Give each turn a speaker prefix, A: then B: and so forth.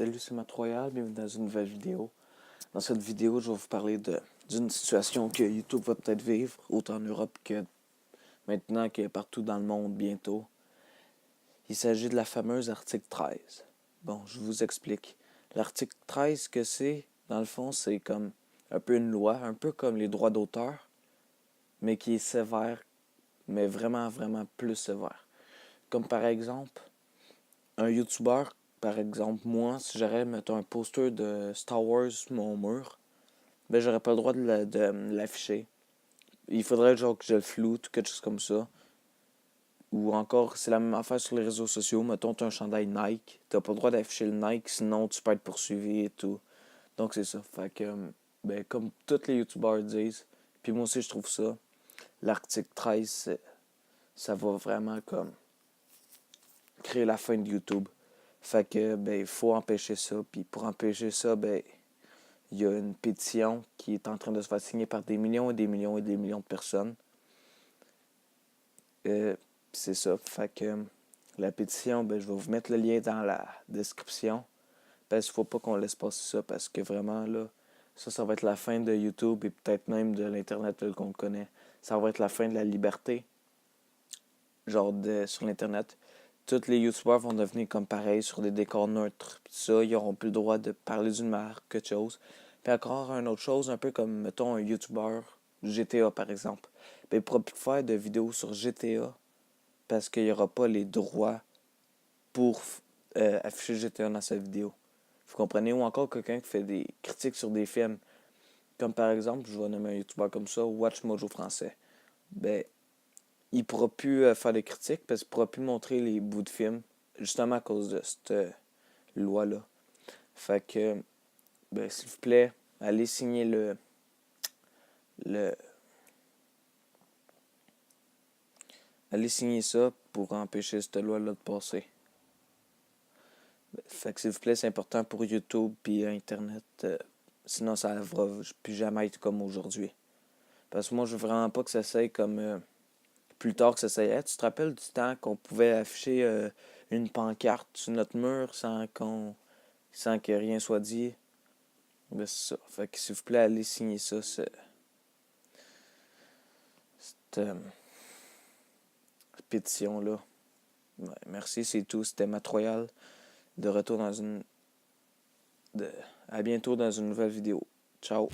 A: Salut, c'est Matt Royal, bienvenue dans une nouvelle vidéo. Dans cette vidéo, je vais vous parler d'une situation que YouTube va peut-être vivre, autant en Europe que maintenant, que partout dans le monde bientôt. Il s'agit de la fameuse article 13. Bon, je vous explique. L'article 13, ce que c'est, dans le fond, c'est comme un peu une loi, un peu comme les droits d'auteur, mais qui est sévère, mais vraiment, vraiment plus sévère. Comme par exemple, un YouTuber, par exemple, moi, si j'aurais, mettons, un poster de Star Wars sur mon mur, ben j'aurais pas le droit de l'afficher. Il faudrait genre que je le floute ou quelque chose comme ça. Ou encore, c'est la même affaire sur les réseaux sociaux. Mettons, t'as un chandail Nike. T'as pas le droit d'afficher le Nike, sinon tu peux être poursuivi et tout. Donc c'est ça. Fait que, ben, comme tous les YouTubers disent, puis moi aussi je trouve ça, l'article 13, ça va vraiment comme créer la fin de YouTube. Fait que, ben, il faut empêcher ça. Puis pour empêcher ça, ben, il y a une pétition qui est en train de se faire signer par des millions et des millions et des millions de personnes. C'est ça. Fait que la pétition, ben, je vais vous mettre le lien dans la description. Parce qu'il faut pas qu'on laisse passer ça. Parce que vraiment, là, ça va être la fin de YouTube et peut-être même de l'Internet tel qu'on le connaît. Ça va être la fin de la liberté. Genre sur l'Internet. Tous les YouTubers vont devenir comme pareil sur des décors neutres. Puis ça, ils n'auront plus le droit de parler d'une marque, quelque chose. Puis encore une autre chose, un peu comme, mettons, un YouTuber GTA, par exemple. Ben, il ne pourra plus faire de vidéos sur GTA parce qu'il n'y aura pas les droits pour afficher GTA dans sa vidéo. Vous comprenez? Ou encore quelqu'un qui fait des critiques sur des films. Comme par exemple, je vais nommer un YouTuber comme ça, Watch Mojo Français. Ben, il ne pourra plus faire des critiques parce qu'il ne pourra plus montrer les bouts de films, justement à cause de cette loi-là. Fait que, ben, s'il vous plaît, allez signer le allez signer ça pour empêcher cette loi-là de passer. Fait que s'il vous plaît, c'est important pour YouTube et Internet. Sinon, ça ne va plus jamais être comme aujourd'hui. Parce que moi, je veux vraiment pas que ça soit comme plus tard que ça soit. Hey, tu te rappelles du temps qu'on pouvait afficher une pancarte sur notre mur sans que rien soit dit? Ben, c'est ça. Fait que s'il vous plaît, allez signer ça. Cette pétition-là. Ouais, merci, c'est tout. C'était Matt Royal. De retour dans à bientôt dans une nouvelle vidéo. Ciao.